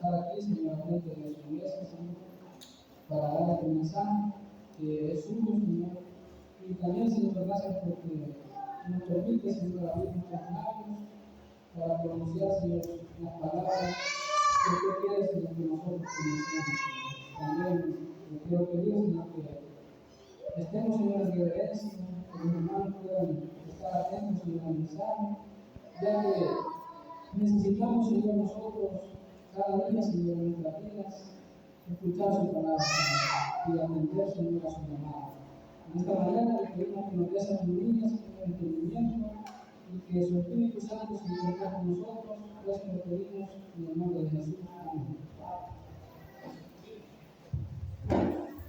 estar aquí, Señor, frente de su iglesia, Señor, para darle tu mensaje, que es suyo, Señor. Y también, Señor, gracias porque nos permite, Señor, abrir nuestros labios para pronunciar, Señor, las palabras que usted quiere, Señor, que nosotros pronunciamos, Señor. También le quiero pedir, Señor, que estemos, Señor, en reverencia, que los hermanos puedan estar atentos, Señor, al mensaje, ya que necesitamos, Señor, nosotros cada día, Señor, en nuestras vidas, escuchar su palabra, Señor, y atender, Señor, a su llamada. En esta mañana le pedimos que nos dé sabiduría, Señor, entendimiento, y que su Espíritu Santo, Señor, esté con nosotros. Por eso lo pedimos en el nombre de Jesús. Amén.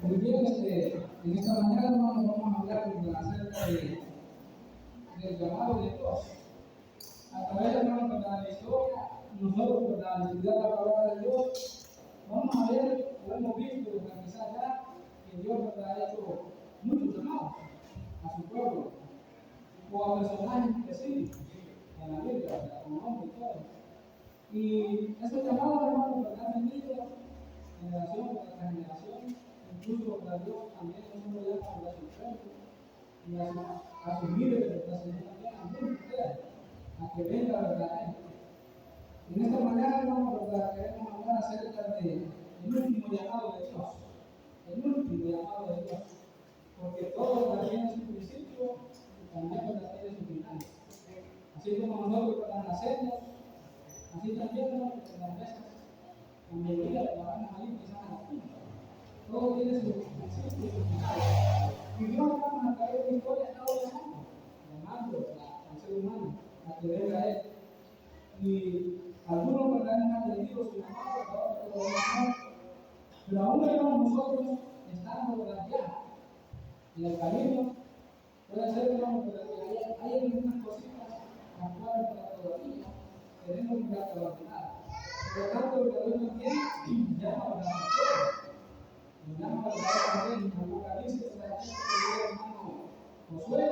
Muy bien, en esta mañana, hermanos, vamos a hablar acerca del llamado de Dios. A través, hermanos, de la historia, nosotros, al estudiar la palabra de Dios, vamos a ver, o hemos visto, quizás ya, que Dios ha hecho muchos llamados a su pueblo, o a personajes específicos en la Biblia, con nombre y todo. Y esos llamados, hermanos, han venido generación tras generación, incluso para Dios también nosotros ya para su pueblo y a sus líderes, la Señor también, a muchos de ustedes, a que venga verdaderamente. En esta mañana, hermanos, queremos hablar acerca del último llamado de Dios. El último llamado de Dios. Porque todo tiene su principio y también tiene su final. Así como nosotros cuando nacemos, así también las veces, la mayoría de las vamos ahí quizás a la punta. Todo tiene su principio y su final. Y Dios, hermanos, a través de la historia está llamando al ser humano a que venga a Él. Y algunos han atendido su llamado, otros no. Pero aún, hermanos, nosotros estamos ya en el camino. Puede ser, hermanos, que hay algunas cositas las cuales todavía tenemos que abandonar. Por lo tanto, el Dios también llama a la mujer. Nos llama a la también en Apocalipsis, que el hermano Josué.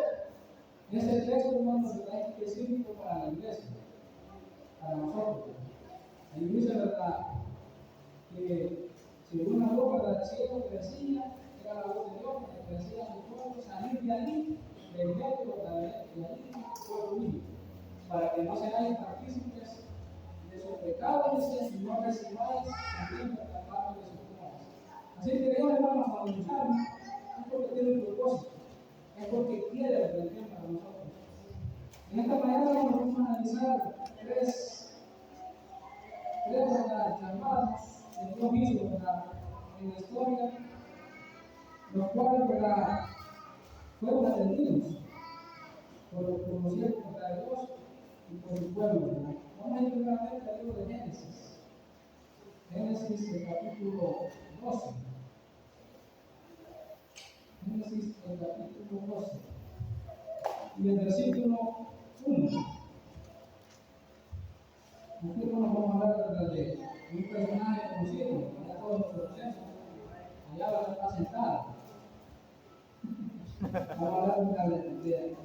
Ese texto, hermanos, es específico para la iglesia, para nosotros. Ahí dice, ¿verdad?, que si una voz del cielo que decía, era la voz de Dios que decía a su pueblo salir de allí, del medio de allí, pueblo mío, para que no seáis partícipes de sus pecados y no recibáis también el trabajo de sus pecados. Así que Dios, hermanos, para lucharnos, es porque tiene un propósito, es porque quiere el bien para nosotros. En esta mañana vamos a analizar tres llamados que Dios hizo en la historia, los cuales fueron atendidos por los siervos de Dios y por su pueblo. Vamos a ir primeramente al libro de Génesis. Génesis, el capítulo 12. Génesis, el capítulo 12. Y el versículo 1. Aquí no nos vamos a hablar de un personaje conocido, ya todos lo conocemos. Allá va a estar sentado. Vamos a hablar de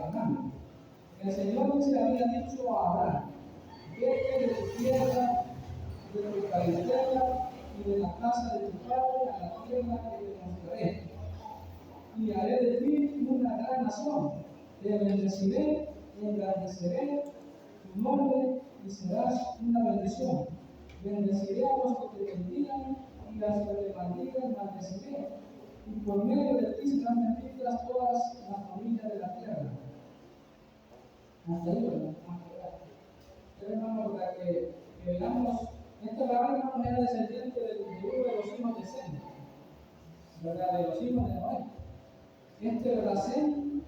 Abraham. El Señor se había dicho a Abraham: vete de tu tierra, de tu parentela y de la casa de tu padre a la tierra que te mostraré. Y haré de ti una gran nación. Te bendeciré y engrandeceré tu nombre y serás una bendición. Bendeciré a los que te bendigan y las que te maldigan maldeciré. Y por medio de ti serán benditas todas las familias de la tierra. Hasta ahí, ¿verdad? Hermanos, para que veamos, este Abraham era descendiente de uno de los hijos de Sem, ¿verdad? De los hijos de Noé. Sem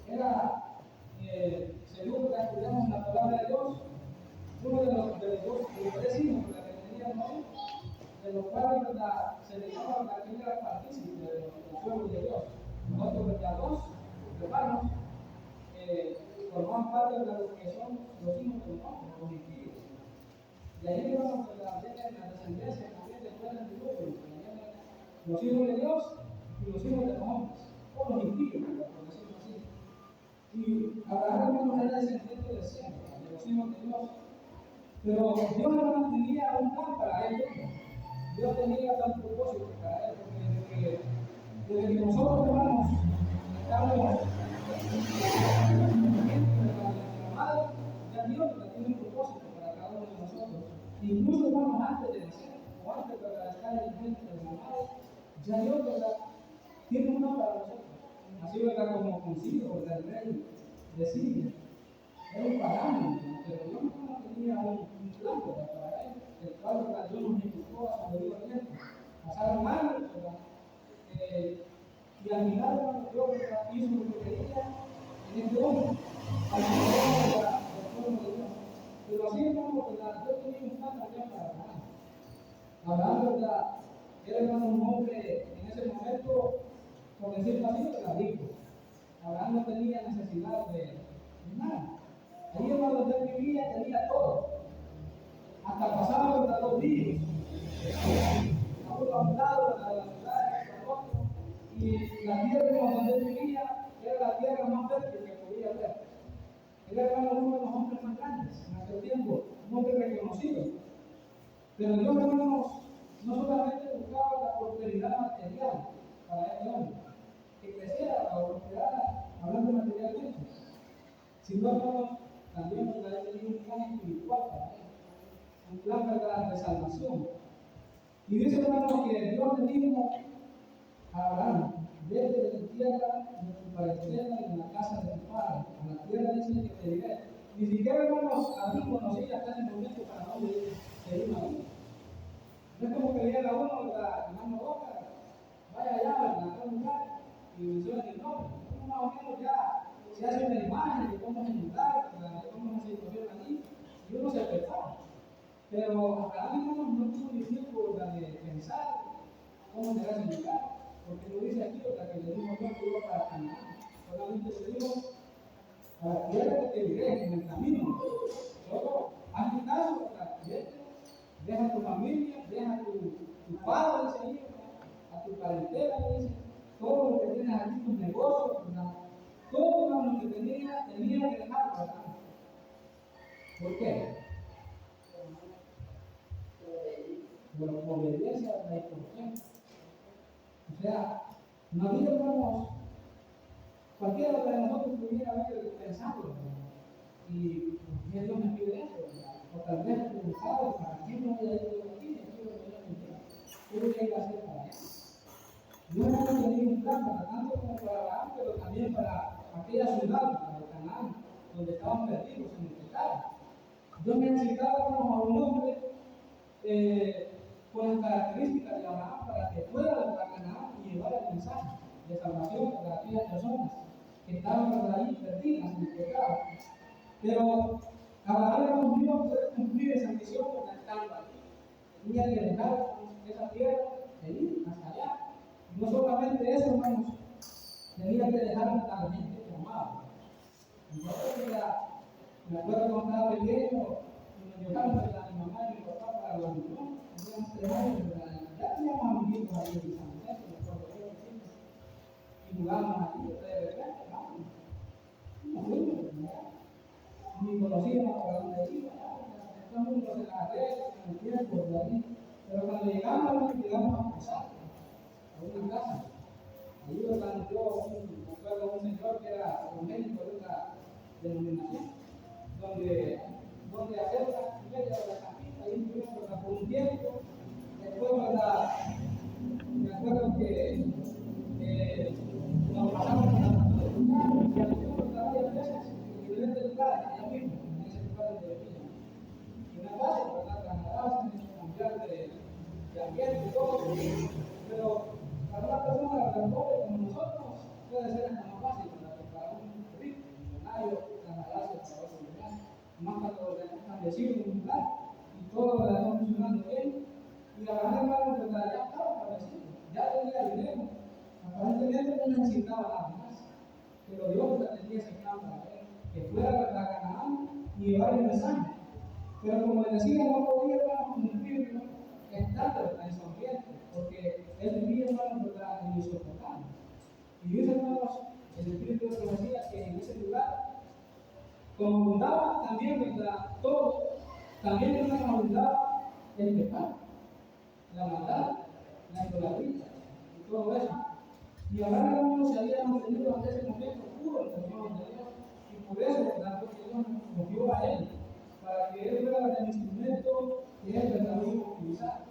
era, según lo que estudiamos en la palabra de Dios, uno de los tres hijos que tenía Noé, de los cuales, ¿verdad?, se le llamaba que era partícipe del pueblo de Dios. Nosotros, ¿verdad?, dos hermanos forman parte de lo que son los hijos de los impíos. Y ahí vamos a la descendencia también después del diluvio, los hijos de Dios y los hijos de los hombres, o los impíos, por decirlo así. Y Abraham, hermanos, era descendiente de Sem, de los hijos de Dios. Pero Dios hermano tenía un plan para él. Dios tenía un propósito para él, porque desde que nosotros hermanos estamos madre, ya Dios tiene un propósito para cada uno de nosotros. Incluso hermanos antes de nacer, o antes de estar en el vientre de la madre, ya Dios tiene un plan para nosotros. Así verdad como con Ciro, el rey de Siria. Era un pagano, pero Dios no tenía un plan para él, el cual Dios nos ejecutó a su debido tiempo. Pasaron años, ¿verdad? Y al final, Dios hizo lo que quería en este hombre, al final del pueblo de Dios. Pero así, hermano, ¿verdad? Dios tenía un plan también para Abraham. Abraham, ¿verdad? Era, hermano, un hombre en ese momento, por decirlo así, era rico. Abraham no tenía necesidad de nada. Ahí donde él vivía tenía todo. Hasta pasaban los días. A uno a un lado, a la ciudad, a otro. Y la tierra donde él vivía era la tierra más fértil que podía haber. Él era uno de los hombres más grandes en aquel tiempo, un hombre reconocido. Pero Dios, hermanos, no solamente buscaba la prosperidad material para este hombre, que creciera la prosperidad hablando materialmente, sino, hermanos, también él tenía un plan espiritual para él, un plan, ¿verdad?, de salvación. Y dice, hermanos, que Dios le dijo a Abraham: vete de tu tierra, de tu parentela y de la casa de tu padre, a la tierra dice que te diré. Ni siquiera, hermanos, Abraham conocía hasta ese momento para dónde se iba a ir. No es como que digan a uno, ¿verdad?, hermano Boca, vaya allá, ¿verdad?, a un lugar y menciona el nombre. Uno más o menos ya se hace una imagen de cómo es el lugar, de cómo es la situación allí, y uno se prepara. Pero Abraham, hermanos, no tuvo ni tiempo de pensar cómo será ese lugar, porque lo dice aquí, que le dijo Dios que iba para Canaán. Solamente le dijo: a la tierra que te diré en el camino. Solo haz mi caso, deja tu familia, deja tu padre, dice ahí, a tu parentela, dice, todo lo que tienes aquí, tus negocios, ¿verdad? Todo lo que tenía que dejar, ¿verdad? ¿Por qué? Por obediencia a la instrucción. O sea, no había, hermanos, cualquiera de nosotros pudiera haber pensado, ¿verdad? Y ¿por qué Dios me pide eso? O tal vez preguntado: ¿para qué no voy a ir aquí? ¿Qué voy a ir a hacer para eso? No era que tenía un plan para tanto como para Abraham, pero también para aquella ciudad, para Canaán, donde estaban perdidos en el pecado. Dios necesitaba a un hombre con las características de Abraham para que fuera a Canaán y llevara el mensaje de salvación para aquellas personas que estaban ahí perdidas en el pecado. Pero Abraham no iba a poder cumplir esa misión porque estaba ahí. Tenía que dejar esa tierra e ir hasta allá. Y no solamente eso, hermanos, tenía que dejar a la gente que amaba. Entonces, me acuerdo cuando estaba pequeño, y nos llevaron a mi mamá y mi papá para la misión. Teníamos 3 años, ya teníamos amiguitos ahí en San Vicente, me acuerdo yo, y jugábamos allí, de repente, vamos. Nos fuimos, ni conocíamos para dónde iba, todo el mundo se la arregla en el tiempo de ahí. Pero cuando llegamos a pasar a una casa. Ahí nos planteó me acuerdo, un señor que era evangélico de otra denominación, donde acerca media de la capilla, ahí estuvimos por un tiempo. Después, me acuerdo que nos pasamos a la y estuvimos varias veces en diferentes lugares, allá mismo, en ese lugar de Villa. Y una fácil, ¿verdad?, trasladarse, cambiar de ambiente y todo. Pero para una persona tan pobre como nosotros puede ser hasta más fácil, ¿verdad?, que para un rico, millonario, trasladarse para otro lugar. Más cuando le han establecido en un lugar y todo le está funcionando bien. Y la verdad, hermano, ¿verdad?, ya estaba establecido, ya tenía dinero. Aparentemente no necesitaba nada más. Pero Dios tenía ese plan para él, que fuera a Canaán y llevar el mensaje. Pero como les decía, no podía, hermano, cumplirlo estando en su ambiente, porque él vivía, hermano, en Mesopotamia. Y dice, hermanos, el Espíritu de Dios decía que en ese lugar, como abundaba también, ¿verdad?, todo, También es una maldad el pecado, la maldad, la idolatría y todo eso. Y ahora hermanos, si habíamos tenido hasta ese momento puro el Señor de Dios, y por eso, ¿verdad? Porque Dios nos escogió a Él, para que Él fuera el instrumento que Él verdaderamente utilizar.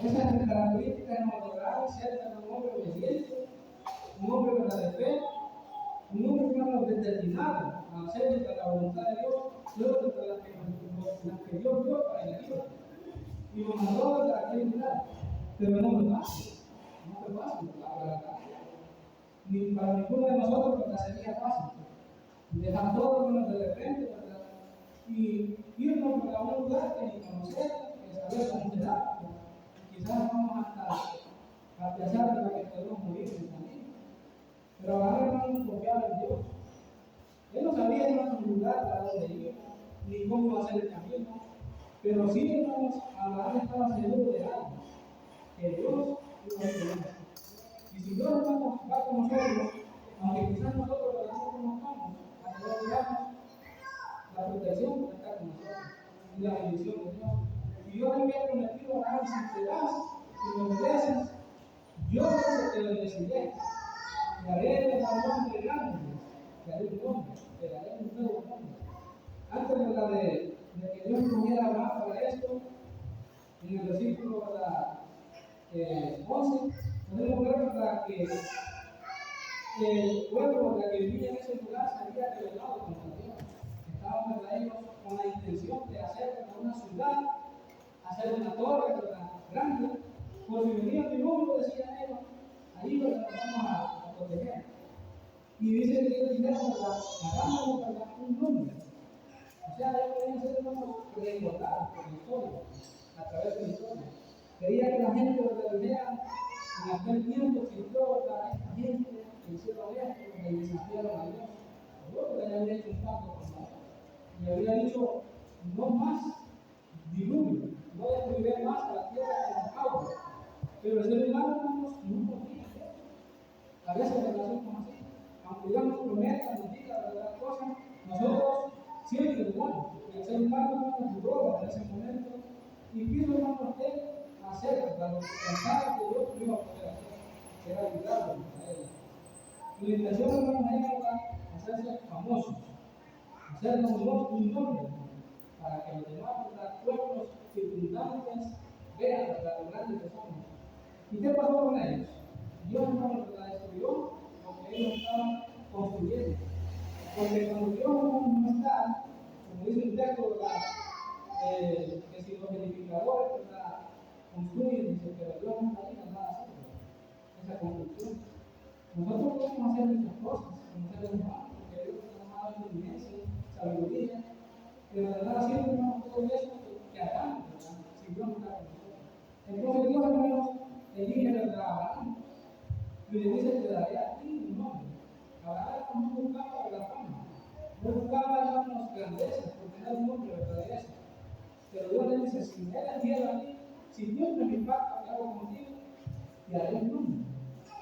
Esas características nos lograrán ser un hombre obediente, un hombre verdadero de fe, un hombre hermano determinado a hacer la voluntad de Dios, solo de las que Dios dio para elegir. Y lo mandó a aquel lugar, pero no fue fácil, no fue fácil, la verdad. Ni para ninguno de nosotros porque sería fácil. Dejar todo de repente, ¿verdad? Y irnos a un lugar que ni conocer, que saber cómo será. Quizás vamos a pensar que podemos morir en el camino. Pero ahora vamos a confiar en Dios. Él no sabía en un lugar para dónde ir, ni cómo iba a ser el camino. Pero sí, hermanos, Abraham estaba seguro de algo, que Dios iba a ayudar. Y si Dios, hermanos, va con nosotros, aunque quizás nosotros no conozcamos, hacia dónde vamos, la protección está con nosotros y la bendición de Dios. Y Dios le había prometido a Abraham: si te das, si me obedeces, yo te bendeciré. Te haré un nombre grande, te haré un nombre, te haré un nuevo nombre. Antes de que Dios tuviera a Abraham para esto, en el versículo 11, podemos ver que el pueblo que vivía en ese lugar se había rebelado contra Dios. Estaban ellos con la intención de hacer una ciudad, hacer una torre grande, por si venía mi mundo, decían ellos, ahí nos vamos a proteger. Y dice que ellos dijeron, hagamos un nombre. O sea, ellos podían ser unos recordados por la historia, a través de la historia. Quería que la gente lo vea. En aquel tiempo existió esta gente que hicieron esto, que desafiaron a Dios. Yo le había hecho un pacto con Dios. Y había dicho: no más diluvio, no destruiré más a la tierra con agua. Pero el ser humano no confía. A veces la relación como así. Aunque Dios nos prometa, nos diga las cosas, nosotros siempre dudamos. El ser humano nos dudó en ese momento y quiso hacer lo que pensaba que Dios iba a poder hacer, que era ayudarlo a él. Y la intención de la manera era hacerse famosos, hacernos un nombre, para que los demás pueblos circundantes vean lo grandes que somos. ¿Y qué pasó con ellos? Dios no los destruyó porque ellos estaban construyendo. Porque cuando Dios no está, como dice un texto, que si los edificadores construyen, dice, pero Dios no está ahí, nada hacer esa construcción. Nosotros podemos hacer muchas cosas como seres humanos, porque Dios nos ha dado inteligencia, sabiduría, pero de nada sirve todo eso que hagamos, si Dios no está con nosotros. Entonces Dios, hermanos, elige a Abraham y le dice: te daré a ti un nombre. Abraham no buscaba la fama, no buscaba, hermanos, grandeza, por tener un nombre verdadero. Pero Dios le dice: si me das miedo a mí, si cumples mi pacto que hago contigo, te haré un nombre.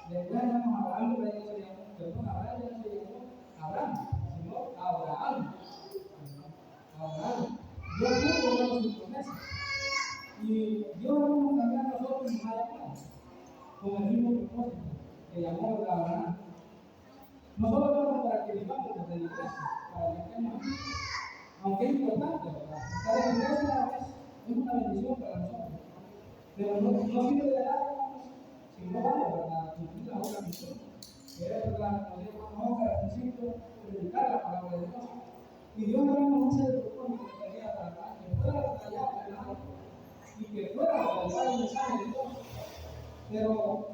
Después, hermanos, Abraham ya no se llamó, Abraham ya no se llamó Abraham, sino Abraham. Abraham. Dios pudo sus promesas. Y Dios, hermanos, también a nosotros nos ha llamado con el mismo propósito que llamó a Abraham. Nosotros vamos para que vivamos desde la iglesia, para que estemos, aunque es importante, ¿verdad? Estar en la iglesia es una bendición para nosotros, pero no sirve de nada, hermanos, si no vamos, ¿verdad?, a cumplir la otra misión, que es, ¿verdad?, como dijo Juan al principio, predicar la palabra de Dios. Y Dios, hermanos, no se le propone que quería tratar, que fuera batallado, ¿verdad?, y que fuera batallado el mensaje de Dios, pero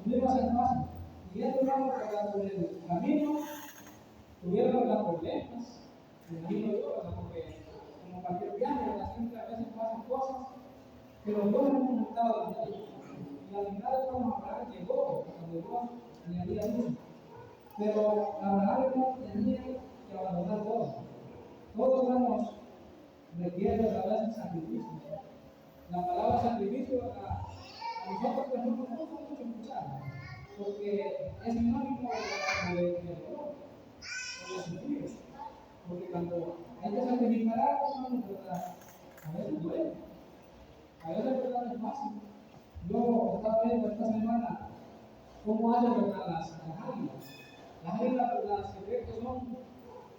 no iba a ser fácil. Y esto, hermanos, por el camino tuvieron las problemas, me imagino yo, ¿verdad?, porque como cualquier viaje, siempre a veces pasan cosas, pero Dios no estaba donde ellos. Y al final, hermanos, Abraham llegó donde Dios le había dicho. Pero Abraham tenía que abandonar todo. Todo, hermanos, requiere a veces sacrificio. La palabra sacrificio a nosotros pues, no nos gusta mucho escuchar, porque es sinónimo de dolor, de sufrir. Porque cuando hay que sacrificar algo, hermanos, A veces duele, a veces verdad no es fácil. Yo estaba viendo esta semana cómo hacen verdad las águilas. Las águilas verdad se cree que son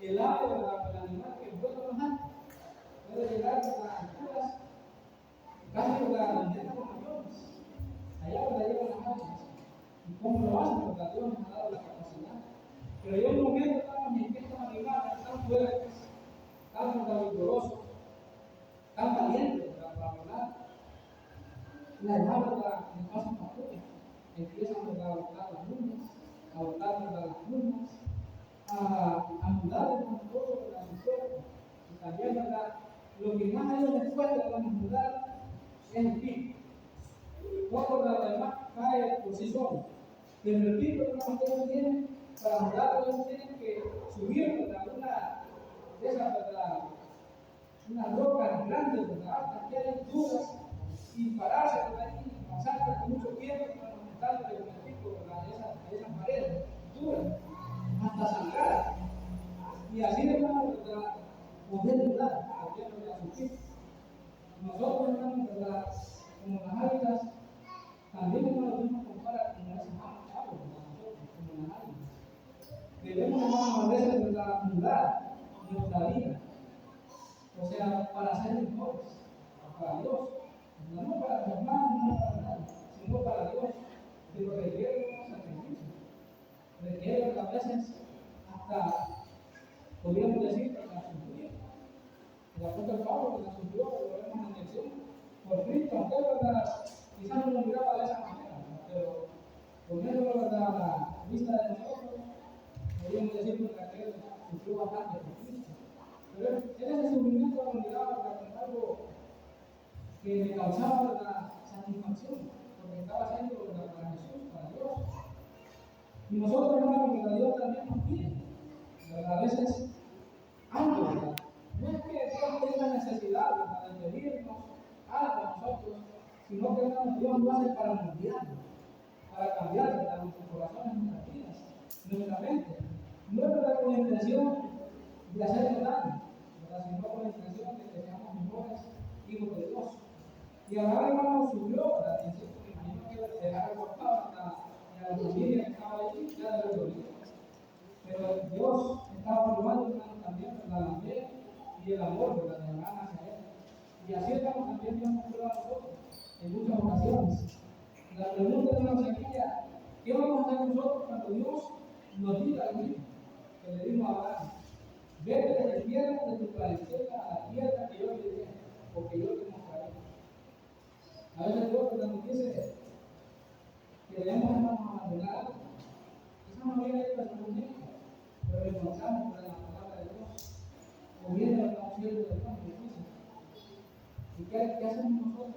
el ave verdad, el animal que vuela más alto. Puede llegar a las alturas, casi verdad, llegan los aviones. Allá verdad llegan las águilas. ¿Y cómo lo hacen? Porque Dios nos ha dado la capacidad. Pero hay un momento estamos en que estos animales tan fuertes, tan vigorosos, tan valientes para volar. La edad, ¿verdad? Les pasa factura. Empiezan a botar las lunas, a botar las plumas, a mudar con todo ¿verdad? Su cuerpo. Y también, ¿verdad? Lo que más a ellos les cuesta para mudar es el pico. Todo lo demás cae por sí solo. Pero el pico que ellos tienen, para mudar, ellos tienen que subir ¿verdad? Una de esas, ¿verdad? Unas rocas grandes, ¿verdad? Altas, que hay duras, y pararse por ahí, pasar con mucho tiempo para montarle con el pico a esas paredes duras, hasta sangrar. Y así le vamos a poder dudar a su pico. Nosotros, hermanos, ¿verdad? Como las águilas, también no lo mismo compara con esas aves, nosotros, como las águilas. Debemos, hermanos, a veces, ¿verdad? Mudar nuestra vida. O sea, para ser mejores, para Dios. No para los hermanos, no para nadie, sino para Dios. Pero requiere un sacrificio. Requiere a veces hasta, podríamos decir, la sufrir. El apóstol Pablo la sufrió, lo vemos en el cielo. Por Cristo, aunque verdad, quizás no lo miraba de esa manera, pero poniéndolo a la vista de nosotros, podríamos decir que aquel sufrió bastante por Cristo. Pero en ese sufrimiento lo miraba como algo que le causaba la satisfacción, porque estaba haciendo para Jesús, para Dios. Y nosotros, hermanos, que Dios también nos pide, ¿verdad? A veces algo, ¿verdad? No es que Dios tenga necesidad de pedirnos algo a nosotros, sino que Dios lo hace para moldearnos, para cambiar ¿verdad? Nuestros corazones, nuestras vidas, nuestra mente. No es verdad con la intención de hacernos daño, ¿verdad? Sino con la intención de que seamos mejores hijos de Dios. Y ahora hermano subió, ¿verdad? Me imagino que dejar aguantado hasta la familia que estaba ahí, ya de los pero Dios estaba probando hermano, también la fe y el amor ¿verdad? De Abraham hacia él. Y así estamos también Dios nos prueba a nosotros en muchas ocasiones. La pregunta hermano sería, ¿qué vamos a hacer nosotros cuando Dios nos diga al mismo que le dimos a Abraham? Vete de la tierra de tu parentela a la tierra que yo te dije, porque yo te mostraré. A veces Dios nos dice que debemos abandonar algo. Esa no viene de nuestro momento, pero reconozcamos por la palabra de Dios. O viene lo que estamos haciendo de Dios, difícil. ¿Y qué hacemos nosotros?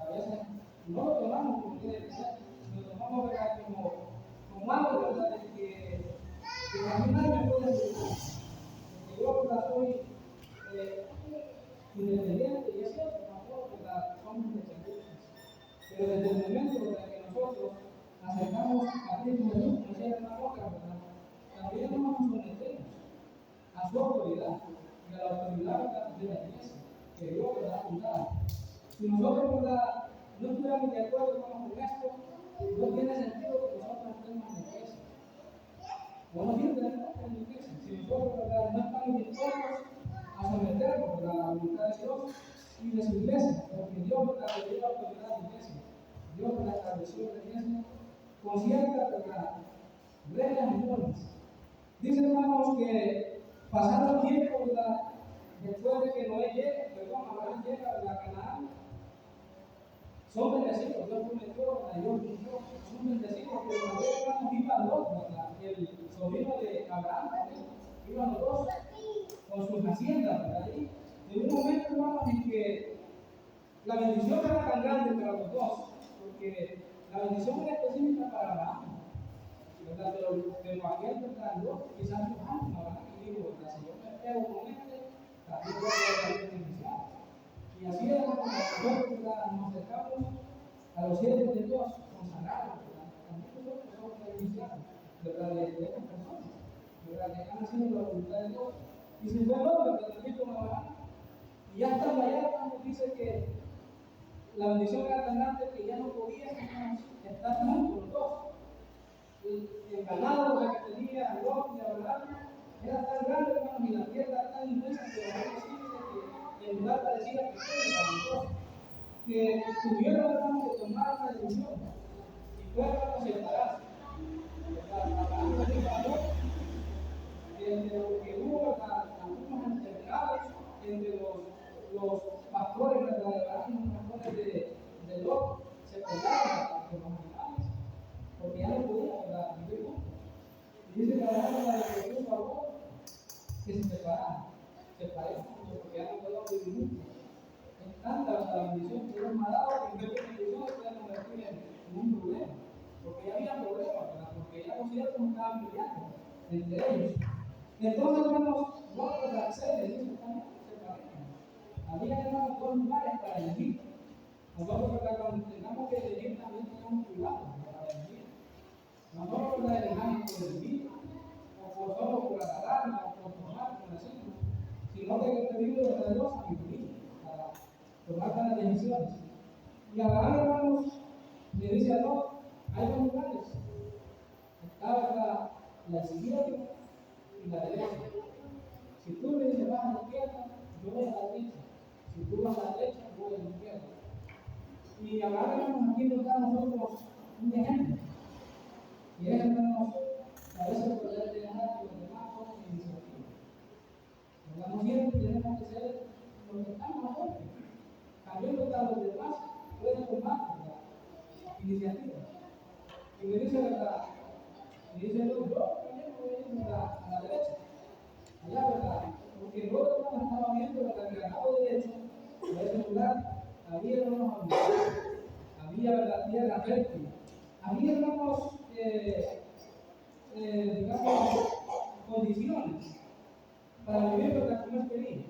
A veces no lo tomamos como tiene que ser, lo tomamos ¿verdad? Como algo ¿verdad? De que a mí nadie me puede ayudar. Porque yo ¿verdad? Soy independiente y es cierto, nosotros ¿verdad? Somos independientes. Pero desde el momento en que nosotros acercamos a Cristo Jesús, como decía la boca, ¿verdad? También nos sometemos a su autoridad y a la autoridad de la iglesia, que Dios ¿verdad? Ha fundado. Si nosotros ¿verdad? No estuviéramos de acuerdo con esto, no tiene sentido que nosotros estemos en la iglesia. No nos sirve de nada en la iglesia. Si nosotros ¿verdad? No estamos dispuestos a someternos ¿verdad? A la voluntad de Dios y de su iglesia, porque Dios ¿verdad? Le dio la autoridad a la iglesia. Dios ¿verdad? Estableció la iglesia con ciertas reglas y normas. Dice hermanos que pasando tiempo ¿verdad? Después de que Noé llegue, Abraham llega a Canaán, son bendecidos, Dios prometió, Dios cumplió, son bendecidos, pero también hermanos iban los dos, ¿verdad? El sobrino de Abraham, iban los dos con sus haciendas, ¿verdad? Y en un momento hermanos en que la bendición era tan grande para los dos, porque la bendición era específica para Abraham, ¿verdad? Pero aquel ¿verdad? Quizás los ánimos, Abraham, y dijo, ¿verdad? Si yo me pego con este, también voy a tener bendición. Y así es como nosotros nos acercamos a los siervos de Dios, consagrados, también nosotros somos cristianos, ¿verdad? De estas personas, ¿verdad? Que están haciendo la voluntad de Dios. Y si fue otro que también como Abraham, Y ya estando allá, nos dice que la bendición era tan grande que ya no podíamos estar juntos los dos. El ganado que tenía Lot y Abraham era tan grande, hermanos, y la tierra era tan inmensa que el lugar parecía pequeño para los dos, que tuvieron, hermanos, que tomar una decisión y fue, hermanos, separarse. Abraham le dijo a Lot, entre lo que hubo algunos altercados entre los pastores de Abraham y los pastores de Lot, se pelearon por los animales, porque ya no podían, ¿verdad?, vivir juntos. Y dice que Abraham le puso a Lot que se separaran, porque ya no podían vivir juntos. Es tanta la bendición que Dios me ha dado que en vez de bendición se puede convertir en un problema, porque ya había problemas, ¿verdad?, porque ya los ciertos estaban peleando entre ellos. Entonces, hermanos, nosotros accede, dice también, había, hermanos, dos lugares para elegir. Nosotros, cuando tengamos que elegir, también tenemos cuidado para elegir. Nosotros la elegimos por elegir, o por solo por agarrarnos, o por tomar, por decirlo, sino que pedimos de Dios a vivir para tomar las decisiones. Y Abraham, hermanos, le dice a Lot, hay dos lugares. Está la izquierda y la derecha. Si tú me dices vas a la izquierda, yo voy a la derecha. Si tú vas a la derecha, yo voy a la izquierda. Y Abraham, aquí nos da a nosotros un ejemplo. Y es, hermanos, a veces poder dejar que los demás tomen iniciativa. No siempre tenemos que ser los que estamos a golpe. También los demás pueden tomar la iniciativa. Y me dice, ¿verdad? Me dice, yo también voy a ir a la derecha. Allá, ¿verdad? Porque el otro estaba viendo, ¿verdad?, que al lado derecho, en ese lugar, había unos animales, había, ¿verdad?, tierra fértil, había, hermanos, digamos, condiciones para vivir, ¿verdad?, como es querido.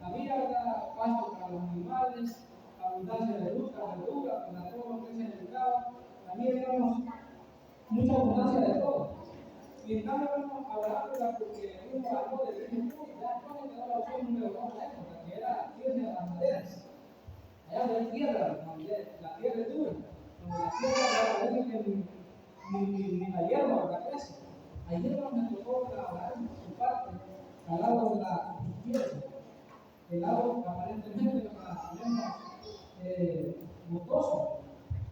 Había, ¿verdad?, pasto para los animales, abundancia de fruta, verdura, para todo lo que se necesitaba. Había, hermanos, mucha abundancia de todo. Y en cambio, Abraham, porque uno habló de Cristo, ya no le da la opción número 2 a la época, que era irse a las maderas. Allá no hay tierra, la tierra es dura, donde la tierra parece que ni la hierba la crece. Ahí es donde tocó trabajar su parte, al lado de la izquierda. El lado aparentemente menos gustoso.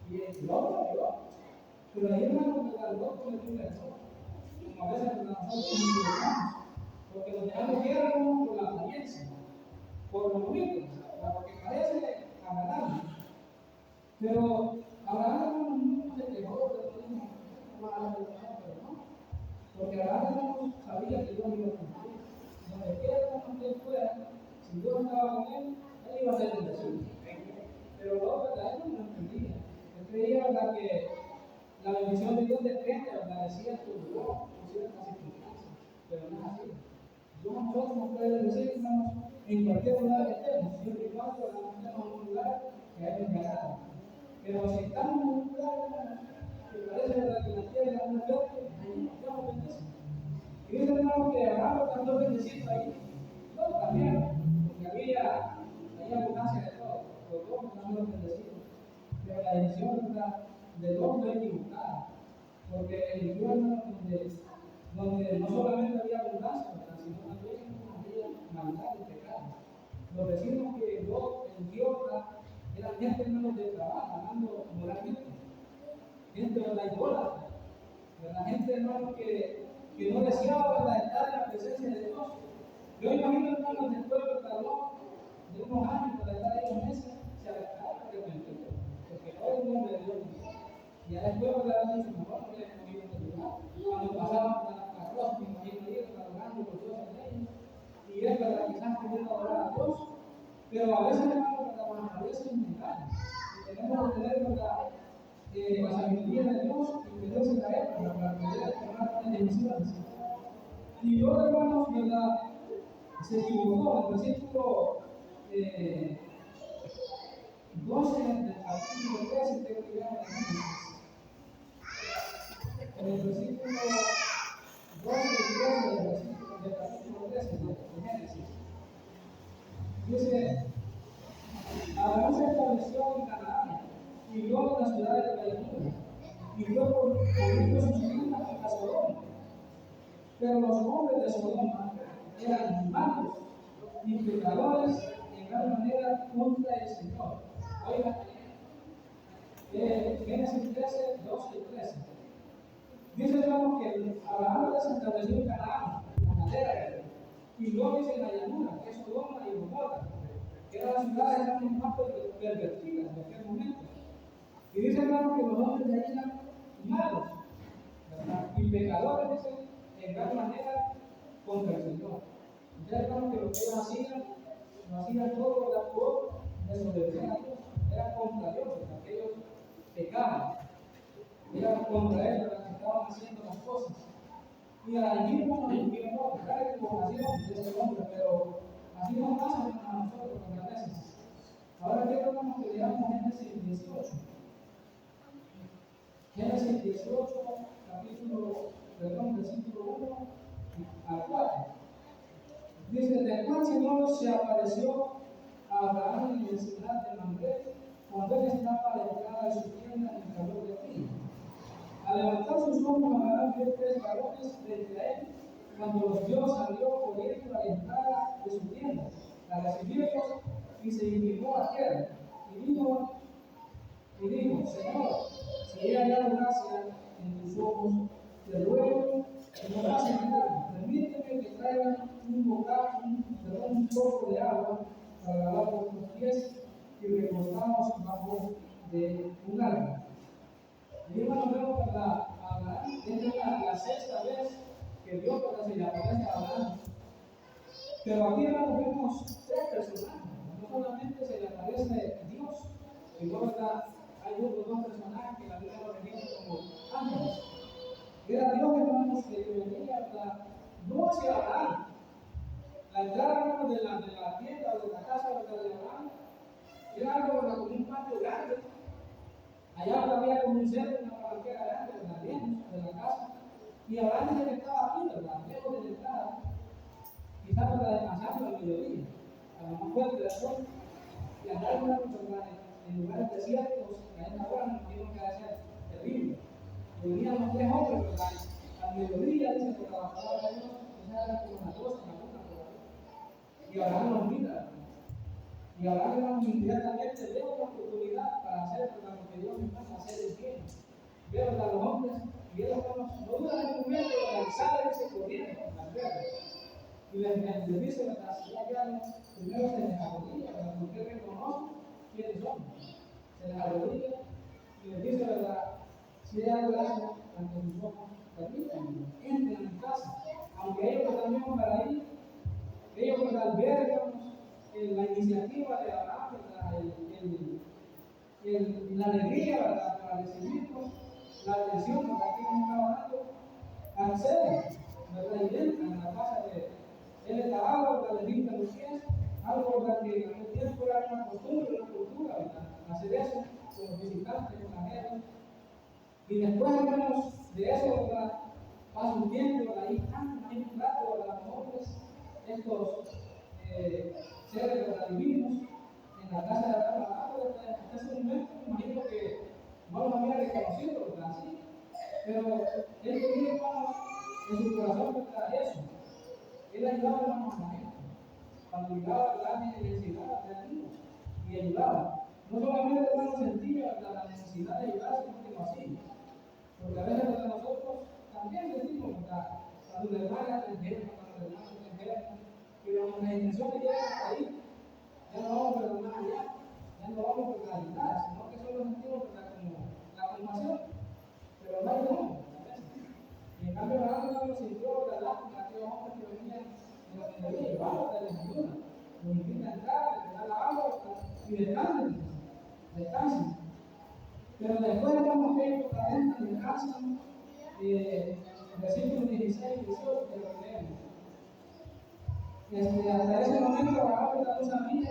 Y el otro, pero ahí, hermano, el otro cometió un error. Como a veces nosotros nos equivocamos, porque nos dejamos guiar por la apariencia, por lo bonito, porque parece agradable. Pero Abraham no se quejó, pero no, porque Abraham sabía que Dios iba a cumplir. Donde quiera que él fuera, si Dios estaba con él iba a ser bendecido. Pero luego, ¿verdad?, él no entendía. Él creía, ¿verdad?, que la bendición de Dios depende, ¿verdad?, de cierto lugar o ciertas circunstancias, pero no es así. Dios a nosotros nos puede bendecir, hermanos, en cualquier lugar que estemos, siempre y cuando estemos en un lugar que a Él nos agrada. Pero si estamos en un lugar, hermanos, que parece, ¿verdad?, que la tierra no es verde, ahí Dios nos bendice. Y dice, hermano, que Abraham estando bendecido ahí, no también, porque había abundancia de todo, los dos estamos bendecidos. Pero la decisión, ¿verdad?, de dos no equivocada, porque eligió, hermano, donde no solamente había abundancia, sino también había maldad y pecado. Los vecinos que Dios eligió eran gente, hermanos, de trabajo, hablando moralmente, gente de la idólatra, de la gente, hermano, que no deseaba, ¿verdad?, estar en la presencia de Dios. Yo imagino, hermanos, después de unos años para estar ahí en meses, se alejaron arrepentidos, porque no es el nombre de Dios. Y ya después, ¿verdad?, dice, mejor no le hemos ido a este lugar. Cuando pasaban la cruz, me imagino ir adorando por Dios en ellos. Y es verdad, quizás queriendo adorar a Dios, pero a veces, hermanos, nos aparece un engaño. Y tenemos que tener, ¿verdad?, la sabiduría de Dios y obedecer a Él para poder tomar las decisiones. Y yo, hermanos, ¿verdad?, se equivocó. El versículo 12 del capítulo 13, creo que ya en el versículo 12 y 13 del capítulo 13 de Génesis. Dice, y luego las ciudades de la llanura, y luego por sus hijas a Sodoma. Pero los hombres de Sodoma eran malos y pecadores en gran manera contra el Señor. Oiga, Génesis 13, 12 y 13. Dice hermano que Abraham se estableció en Canaán, la madera, y luego dice en la llanura, que es Sodoma y Gomorra, que eran las ciudades más pervertidas en aquel momento. Y dice hermano que los hombres de ahí eran malos, ¿verdad? Y pecadores, dice, en gran manera contra el Señor. Ya hermano que lo que ellos hacían todo, ¿verdad? Por desobedecer a Dios, era contra Dios, ¿verdad? Que ellos pecaban, era contra Él, ¿verdad? Que estaban haciendo las cosas. Y allí mismo nos vimos, cada equivocación de ese hombre, pero así nos pasa a nosotros muchas veces. Ahora quiero que leamos Génesis 18. Génesis 18, versículo 1 al 4. Dice: después el Señor se apareció a Abraham en la ciudad de Mamre, cuando él estaba a la entrada de su tienda en el calor del día. Al levantar sus ojos, Abraham vio 3 varones frente a él. Cuando los vio, salió corriendo a la entrada de su tienda a recibirlos y se inclinó a tierra y dijo: Señor, si he hallado gracia en tus ojos, te ruego que no pases de largo. Permíteme que traiga un poco de agua para lavar vuestros pies y recostamos bajo de un árbol. Y hermano, vemos que Abraham, esta es la 6ª vez que Dios se le aparece a Abraham. Pero aquí hermano vemos 3 personajes. No solamente se le aparece Dios, sino que hay otros 2 personajes que la Biblia lo define como ángeles. Era Dios, hermanos, que venía no hacia Abraham. La entrada, hermanos, de la tienda o de la casa de Abraham era algo como un patio grande. Allá había como un cerro, una palanquera grande, de la casa. Y Abraham dice que estaba aquí, ¿verdad? Lejos de la entrada. Quizás para descansando al mediodía, a lo más fuerte del sol. Y andar en lugares desiertos, que a esta hora nos imagino que va a ser terrible. Y venían los 3 hombres, ¿verdad? Al mediodía, dice, por la palabra de Dios, quizás era como una cosa, una luna por ahí. Y Abraham los mira, ¿verdad? Y Abraham inmediatamente veo la oportunidad para hacer lo que Dios nos manda hacer el bien. Veo a los hombres y ellos no dudan en un momento de alzar ese corriendo las verdes. Y les dice, ¿verdad? Si ya primero se les arrodilla, ¿verdad? Porque él reconoce quiénes son. Se les arrodilla y les dice, ¿verdad? Si hay algo gracia ante sus ojos, permítanme, entren en mi casa. Aunque ellos también van para ahí, ellos al ver, la iniciativa de Abraham, la alegría, ¿verdad? Para recibirnos, la atención que aquí nos estaba dando, acceden, ¿verdad? Y entran a la casa de él. Está algo que le limpia los pies, algo que en aquel tiempo era una costumbre, una cultura, ¿verdad? Hacer eso con los visitantes extranjeros. Y después, hermanos, de eso, ¿verdad? Pasa un tiempo, ahí están, hay un rato, ¿verdad? Los hombres, estos seres, ¿verdad? Divinos, en la casa de Abraham. Hasta ese momento, me imagino que no lo había reconocido, ¿verdad? Sí. Pero él tenía, hermanos, en su corazón, ¿verdad? Eso. Él ayudaba, hermanos, a la gente. Cuando llegaba la necesidad de ayuda, y ayudaba. No solamente, hermanos, sentía la necesidad de ayudar, sino que lo hacía. Porque a veces nosotros también decimos, ¿verdad? Cuando los hermanos extranjeros, pero nuestra intención de llegar hasta ahí, ya no vamos a perdonar allá, ya no vamos a ayudar, sino que solo sentimos como la compasión, pero no ayudamos. Y en cambio, Abraham no sintió la lástima de aquellos hombres que venían de la tecnología y vamos a darles ayuda. Nos invita a entrar, les da la agua y descansen. Pero después vamos a ir por la venta de casa, versículos 16 y 18, que lo leemos. Hasta ese momento, Abraham no sabía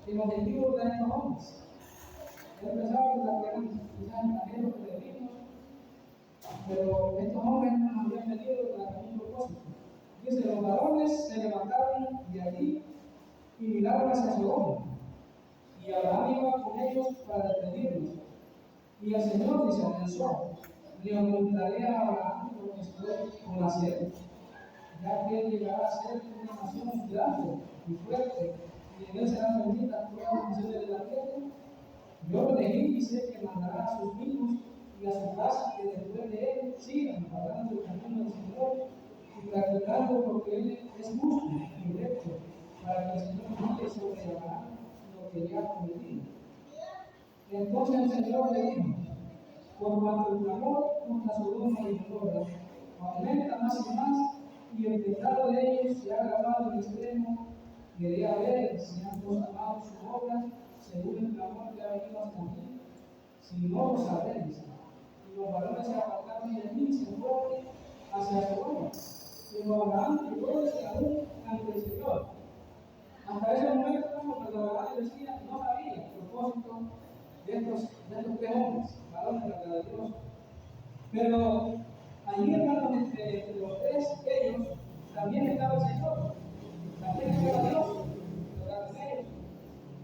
que los objetivos de estos hombres. Él pensaba que eran quizás extranjeros peregrinos, pero estos hombres no habían venido para un propósito. Dice: los varones se levantaron de allí y miraron hacia Sodoma. Y Abraham iba con ellos para despedirse Y el Señor dice: atención, le ocultaré a Abraham lo que estoy por hacer, ya que él llegará a ser una nación grande y fuerte, y en él serán benditas todas las naciones de la tierra. Yo lo elegí y sé que mandará a sus hijos y a su casa que después de él sigan hablando el camino del Señor y practicando porque él es justo y recto, para que el Señor mande sobre Abraham lo que ya ha prometido. Entonces el Señor le dijo: por cuanto el clamor contra Sodoma y Gomorra aumenta más y más, y el pecado de ellos se ha agravado en extremo, quería ver si han constatado su obra según el clamor que ha venido hasta mí. Si no lo sabréis, y los varones se apartaron de mí y se fueron hacia Sodoma. Pero Abraham llegó desde aún ante el Señor. Hasta ese momento, cuando Abraham decía, no sabía el propósito de estos tres hombres, varones de Dios. Pero allí, hermanos, entre los tres, ellos también estaba el Señor, también estaba Dios, ¿verdad?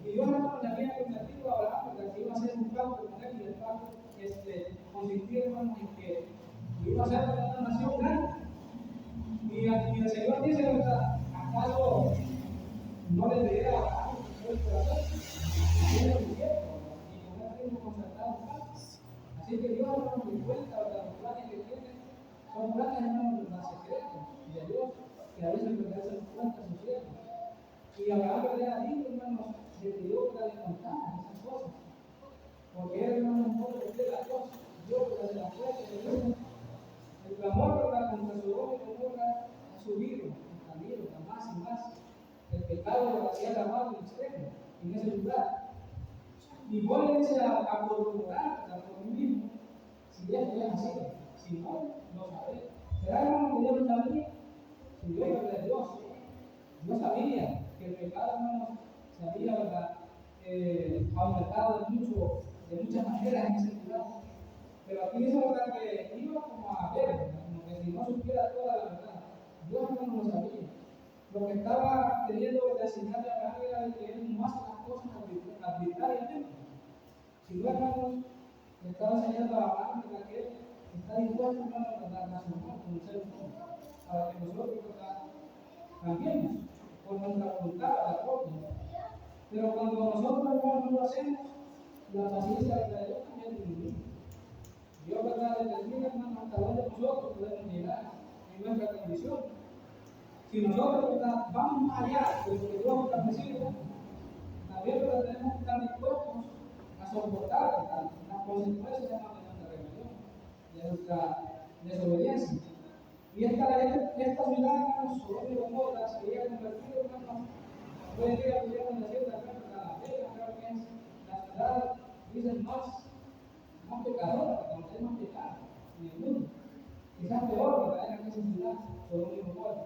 Y Dios, hermanos, le había prometido a Abraham que iba a hacer un pacto con él, y el pacto consistía, hermanos, en que iba a ser una nación grande. Y el Señor dice, ¿verdad? ¿Acaso no le diría a Abraham que el corazón? Tiene un tiempo, y con él mismo concertado un pacto. Así que Dios, hermanos, me cuenta, ¿verdad? Los planes que tiene son planes, hermanos, ¿verdad? Secretos de Dios, que a veces, ¿verdad? Se nos cuenta sus siervos. Y Abraham, ¿verdad? Dijo, hermanos, que Dios le contara esas cosas. Porque él, hermanos, no le queda a Dios. Dios, ¿verdad? Se la fuerza de Dios. El clamor, ¿verdad? Contra Sodoma y Gomorra ha subido, más y más. El pecado, ¿verdad? Se ha agravado en extremo en ese lugar. Y pónganse a corroborar, ¿verdad? Por mí mismo, si esto es así. Si no, no sabré. ¿Será, hermano, que Dios no sabía? Si Dios es Dios, no sabía que el pecado, hermano, se había, ¿verdad? Aumentado de muchas maneras en ese lugar. Pero aquí dice, ¿verdad? Que iba como a ver, ¿verdad? Como que si no supiera toda la verdad. Dios, hermano, lo sabía. Lo que estaba queriendo enseñarle a Abraham era que él no hace las cosas arbitrariamente. Si no, hermanos, le estaba enseñando a Abraham que él está dispuesto, hermano, a transformar como ser humano, para que nosotros, ¿verdad? Cambiemos por nuestra voluntad, la propia. Pero cuando nosotros, hermanos, no lo hacemos, la paciencia de Dios también disminuye. Dios, ¿verdad? Determina, hermanos, hasta dónde nosotros podemos llegar en nuestra condición. Si nosotros, ¿verdad? Vamos más allá de lo que Dios ha establecido, también, ¿verdad? Tenemos que estar dispuestos a soportar, ¿verdad? Las consecuencias de nuestra rebelión, de nuestra desobediencia. Y esta ciudad, hermanos, Sodoma y Gomorra, se había convertido, hermanos, hoy en día pudiéramos decir también, Las Vegas, creo que es la ciudad, dicen, más pecadora, cuando hay más pecado en el mundo. Quizás peor, ¿verdad? En aquella ciudad, Sodoma y Gomorra,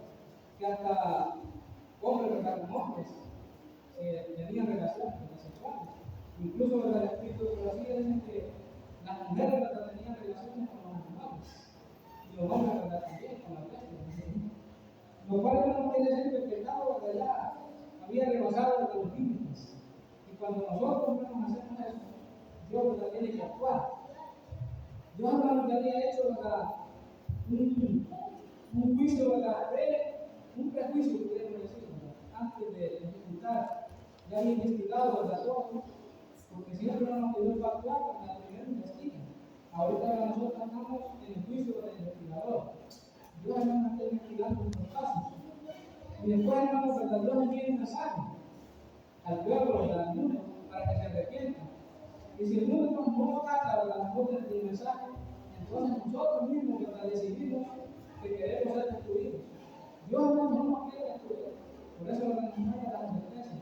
que hasta hombres, ¿verdad? Con hombres tenían relaciones sexuales. Incluso, ¿verdad? El Espíritu de Profecía dice que las mujeres, ¿verdad? Tenían relaciones con los animales, y los hombres, ¿verdad? También con las bestias. Lo cual no quiere decir que el pecado, ¿verdad? Ya había rebasado los límites. Y cuando nosotros, hermanos, hacemos eso, Dios, ¿verdad? Tiene que actuar. Dios, hermano, que había hecho, ¿verdad? Un juicio, ¿verdad? Un prejuicio, podríamos decir, ¿verdad? Antes de ejecutar, ya había investigado, ¿verdad? Todo, porque siempre, hermano, que Dios va a actuar, ¿verdad? Primero investiga. Ahorita nosotros estamos en el juicio del investigador. Dios, hermano, está investigando nuestros casos. Y después, hermano, ¿verdad? Dios envía un mensaje al pueblo, ¿verdad? Al mundo, para que se arrepienta. Y si el mundo no trata, ¿verdad? Del mensaje, entonces nosotros mismos, ¿verdad? Decidimos que queremos ser destruidos. Dios, hermano, no nos quiere destruir. Por eso, ¿verdad? Nos manda la advertencia.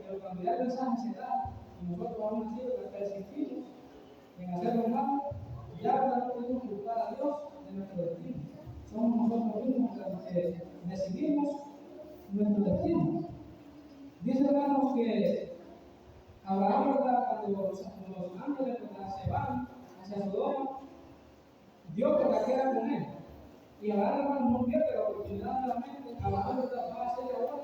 Pero cuando ya el mensaje se da y nosotros aún así, ¿verdad? Persistimos en hacer lo malo, ya, ¿verdad? No podemos culpar a Dios de nuestro destino. Somos nosotros mismos los que decidimos nuestro destino. Dice, hermanos, que Abraham, ¿verdad? Cuando los ángeles, ¿verdad? Se van hacia Sodoma, Dios, ¿verdad? Queda con él. Y Abraham, hermano, no pierde la oportunidad nuevamente. Abraham, ¿verdad? Va a ser ahora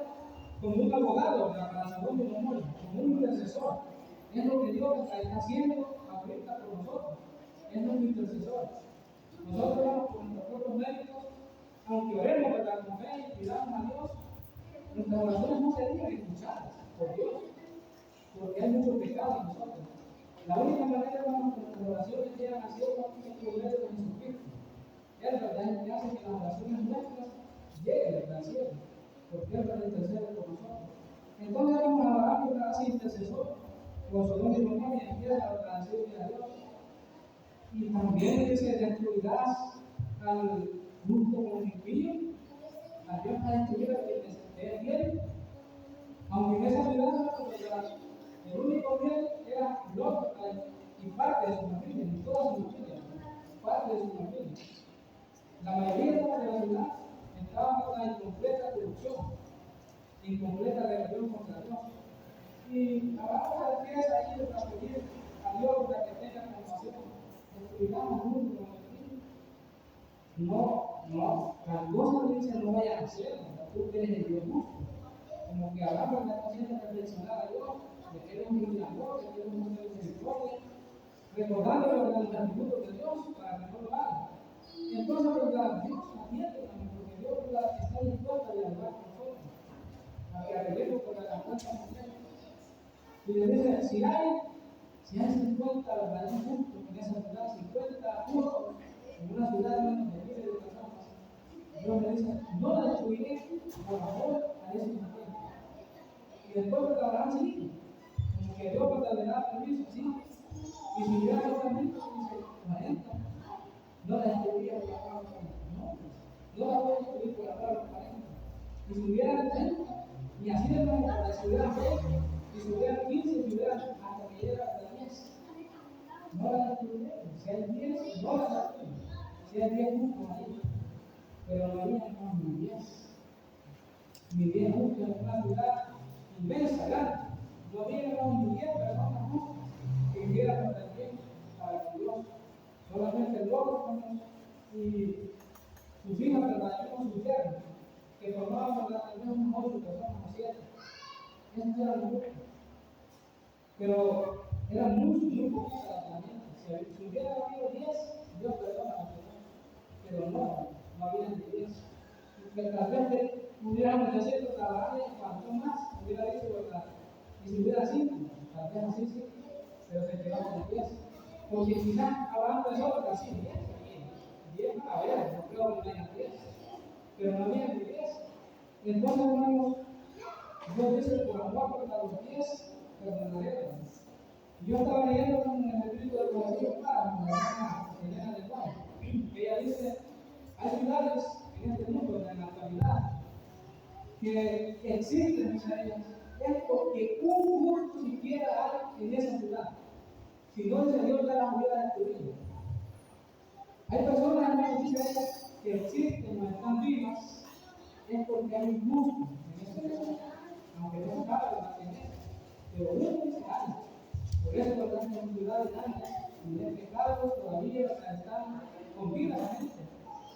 como un abogado, ¿verdad? Para Sodoma y Gomorra, como un intercesor. Es lo que Dios está haciendo a ahorita por nosotros, es nuestro intercesor. Nosotros vamos con nuestros propios méritos, aunque oremos, ¿verdad?, con fe y pidamos a Dios, nuestras oraciones no serían escuchadas por Dios, porque hay mucho pecado en nosotros. La única manera que nuestras oraciones llegan a cielo es por medio de Jesucristo. Él, ¿verdad?, que hace que las oraciones nuestras lleguen al cielo, porque Él va a interceder por nosotros. Entonces vamos a orar por cada intercesor, por Sodoma y Gomorra, y empieza a agradecerle a Dios. Y también dice: destruirás al justo con el impío. A Dios ha destruido al que es fiel. Aunque en esa ciudad el único fiel era Lot y parte de su familia, y toda su familia, parte de su familia. La mayoría de la ciudad estaba en completa corrupción, en completa rebelión contra Dios. Y ahora empieza ahí a pedir a Dios para que tenga compasión. Destruiramos juntos con el Espíritu. No, las cosas dicen no vayan a hacer, tú eres el Dios justo. Como que hablamos de la conciencia reflexionada a Dios, de que Él es un Dios de amor, de que Él es un Dios de misericordia, recordando los atributos de Dios para que no lo haga. Y entonces, ¿verdad?, Dios atiende también, porque Dios, ¿verdad?, está dispuesto a dialogar con nosotros, a que arreglemos por la cuenta mundial. Y le dice: si hay 50, ¿verdad?, justos en esa ciudad, 50 justos en una ciudad de miles de personas, Dios le dice: no la destruiré por amor a ese 50. Y después de Abraham sí, como que Dios le da permiso, sí. Y si hubiera solamente, dice, 40, no la destruiría por amor a 40. No la voy a destruir por amor a 40. Y si hubiera 30, y así de nuevo, si hubiera 20, y si hubiera 15, si hubiera hasta que llega a 10, no la destruiré. Si hay 10, no la destruiré. Si hay 10 justos ahí, pero no había más ni 10. Ni 10 justos en una ciudad inmensa, grande. No había ni 10 personas justas que quieran para el bien, para Dios. Solamente locos y sus hijas, ¿verdad?, con sus yernos, que formaban, ¿verdad?, tal vez unos 8 personas o 7. Esos eran los justos. Pero eran muy poquitas también. Si hubiera habido 10, Dios perdona a los. Pero no había ni 10. Que tal vez pudiéramos decir que trabajar cuanto más, hubiera dicho, ¿verdad? Y si hubiera 5, tal vez así sí, pero se quedó con 10. Porque quizás hablando de solo así, 10 a ver, no creo que haya 10, pero no había ni 10. Entonces, hermanos, Dios dice: por amor a los 10, perdonaré. Yo estaba leyendo con el espíritu del corazón para mi hermana Elena de Juan, que ella dice: hay ciudades en este mundo, en la actualidad, que existen, es porque un justo siquiera hay en esa ciudad. Si no, el Señor ya las hubiera destruido. Hay personas, hermanos, dice ella, que existen o están vivas, es porque hay un justo en esa ciudad. Aunque no se sabe la quién es, pero uno dice hay. Por eso, ¿verdad?, en ciudades grandes y de pecados todavía están con vida la gente,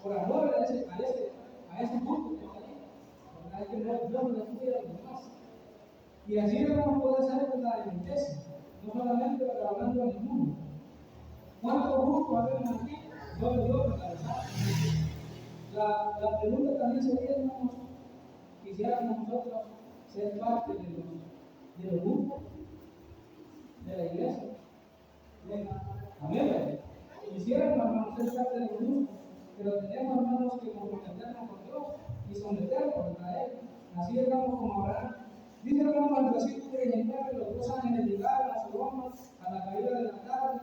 por amor a ese punto que está ahí. ¿Verdad? Que Dios no destruye a los demás. Y así no puede ser, ¿verdad?, en la iglesia, no solamente hablando en el mundo. ¿Cuántos justos habemos aquí? Solo Dios, ¿verdad? La pregunta también sería: hermanos, quisiéramos nosotros ser parte de los grupos de la iglesia. Amén. Quisiéramos, hermanos, ser parte de los grupos, pero tenemos, hermanos, que comprometernos con Dios y someternos a Él. Así estamos como Abraham. Dice, hermanos, el versículo 39: los 2 ángeles llegaron a Sodoma a la caída de la tarde.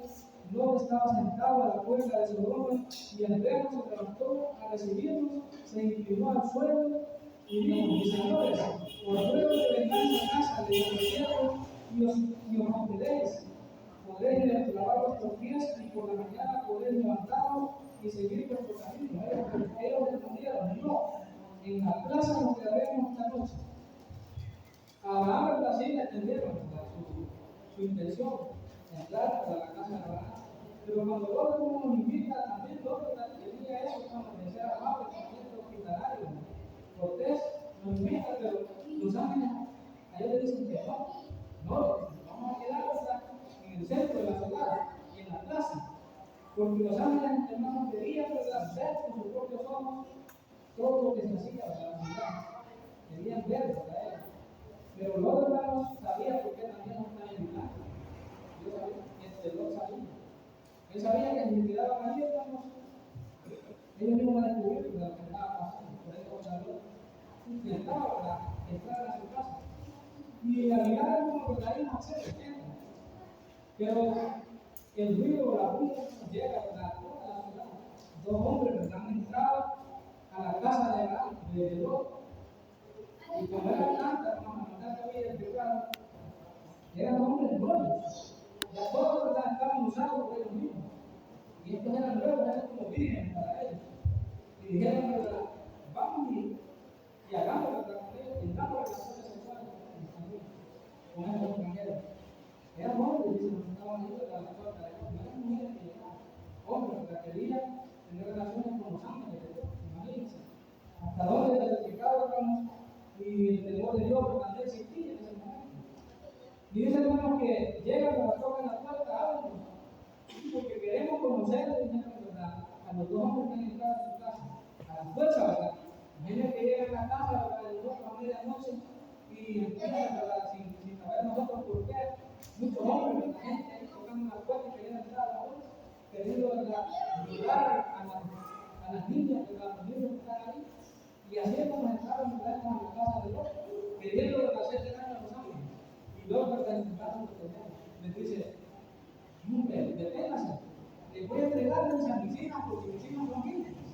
Lot estaba sentado a la puerta de Sodoma, y el verbo se levantó a recibirnos, se inclinó al suelo y dijo: mis señores, por ruego que vengáis a casa de vuestro siervo y os hospedéis, podréis lavar vuestros pies, y por la mañana podréis levantaros y seguir vuestro camino. Ellos respondieron: no, en la plaza nos quedaremos esta noche. Abraham, así entendieron su intención, entrar a la casa de Abraham. Pero cuando Lot nos invita, también Lot tenía eso, de ser amable, también hospitalario, cortés, nos invita, pero los ángeles a ellos le dicen que no, vamos a quedar en el centro de la ciudad, Porque los ángeles, hermanos, querían ver con sus propios ojos todo lo que se hacía para la ciudad. Querían ver para él. Pero los hermanos sabían por qué también no estaban en milagro. Yo sabía, Lot sabía. Él sabía que si quedaban ahí, hermanos, ellos no iban a descubrir lo que estaba pasando. Por eso Lot intentaba para entrar a su casa. Y la mirada es como que ahí no se detiene. Pero el ruido o la rumba llega a toda la ciudad. Dos hombres han entrado a la casa de Lot. Y como era tanta, hermano, la que había explicado, eran hombres buenos. Ya todos estaban usados por ellos mismos. Y estos eran nuevos, eran como vírgenes para ellos. Y dijeron, ¿verdad? Vamos y hagamos con ellos, tengamos relaciones sexuales con estos extranjeros. Eran hombres, dicen, los que estaban ahí de la puerta de Dios. No eran mujeres que llegaban. Hombres que querían tener relaciones con los ángeles de Dios. Imagínense. Hasta dónde el pecado, hermanos, y el temor de Dios también existía en ese momento. Y dice, hermanos, que llegan cuando tocan la puerta, abren, porque queremos conocer a los dos hombres que han entrado en su casa, a la fuerza, ¿verdad? Imagínense que llegan a la casa, ¿verdad? De dos a medianoche y empiezan, ¿verdad? Sin saber nosotros por qué. Muchos hombres, la gente ahí tocando la puerta y queriendo entrar a la hora, queriendo, ¿verdad? Ayudar a las niñas, ¿verdad? Los niños que están ahí. Y así es como entraron en la casa de Lot, queriendo hacer daño a los ángeles. Y Lot, ¿verdad? Les dice, hombre, deténgase, les voy a entregar mis hijas porque mis hijas son vírgenes.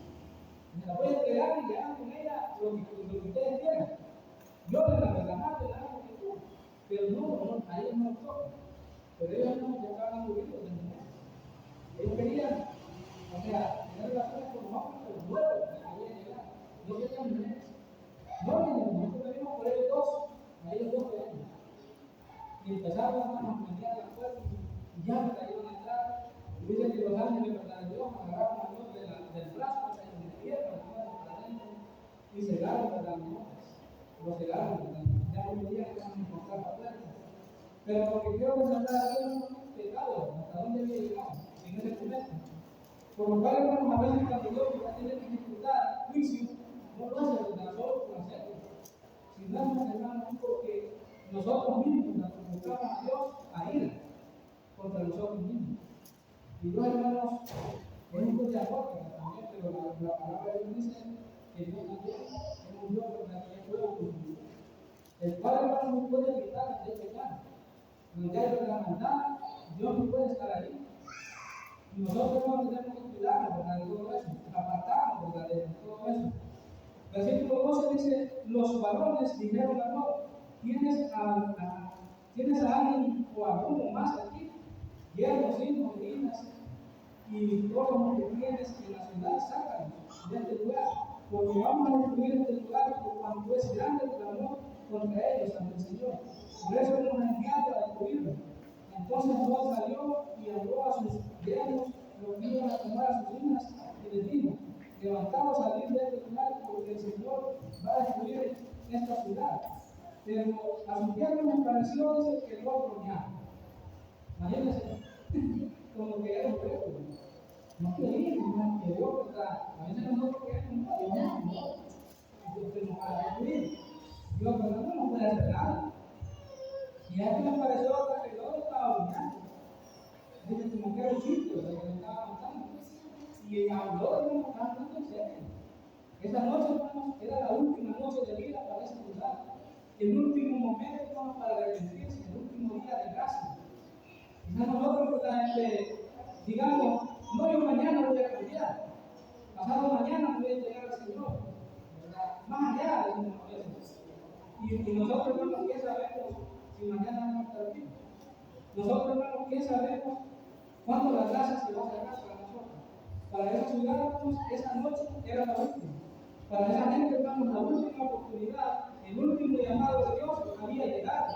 Me las voy a entregar y hagan con ellas lo que ustedes quieran. Yo les la verdad, les la hago que tú. Pero no, a ellos no les toca. Pero ellos no estaban aburridos de mujer. Ellos querían, o sea, tener relaciones con los hombres, pero nuevos que querían llegar. No querían mujeres. No querían, nosotros venimos por ellos dos, a ellos dos queremos. Y empezaron a mantener la puerta y ya me iban a entrar. Y dicen que los ángeles de Dios agarraron a Dios del brazo, de la pierna, para adentro, y cegaron las mujeres. Lo cegaron, ya no podían encontrar la puerta. Pero lo que quiero resaltar aquí es un pecado, hasta dónde había llegado, en ese momento. Por lo cual, hermanos, a veces cuando Dios tiene que ejecutar juicio, no lo hace de solo por hacerlo, sino, hermanos, porque nosotros mismos nos provocamos a Dios a ir contra nosotros mismos. Y Dios, hermanos, es un Dios de amor también, pero la palabra de Dios dice que Dios también es un Dios que es fuego consumidor. El cual, hermanos, no puede evitar el pecado. Donde hay la maldad, Dios no puede estar ahí. Y nosotros, hermanos, tenemos que cuidarnos, ¿verdad? De todo eso, apartarnos, ¿verdad? De todo eso. Versículo 12 dice: los varones dijeron a Lot, ¿tienes a alguien o alguno más aquí? Hierros, hijos, hijas, y todos los que tienes en la ciudad, sácanos de este lugar, porque vamos a destruir este lugar por cuanto es grande el clamor contra ellos ante el Señor. Por eso nos enviamos a destruirlo. Entonces Lot salió y habló a sus yernos, los que iban a tomar a sus hijas, y les dijo: levantaos a salir de este lugar, porque el Señor va a destruir esta ciudad. Pero a sus yernos les pareció que Lot bromeaba. Imagínense, como que era un juego. No querían que Dios, a veces nosotros queremos a Dios, Dios nos va a destruir. Dios, pero no nos puede hacer nada. Y a esto me pareció que Dios estaba bromeando. Dice, como que era un sitio, que le estaba matando. Y habló de una manera en serio. Esa noche, hermanos, era la última noche de vida para ese lugar. El último momento, hermanos, para arrepentirse, el último día de gracia. Quizás nosotros, digamos, no, yo mañana voy a cambiar. Pasado mañana voy a llegar al Señor. ¿Verdad? Más allá de eso. Y nosotros, hermanos, ¿qué sabemos si mañana vamos a estar vivos? Nosotros, hermanos, ¿qué sabemos cuándo la gracia se va a cerrar para nosotros? Para esa ciudad, hermanos, esa noche era la última. Para esa gente, hermanos, la última oportunidad, el último llamado de Dios había llegado.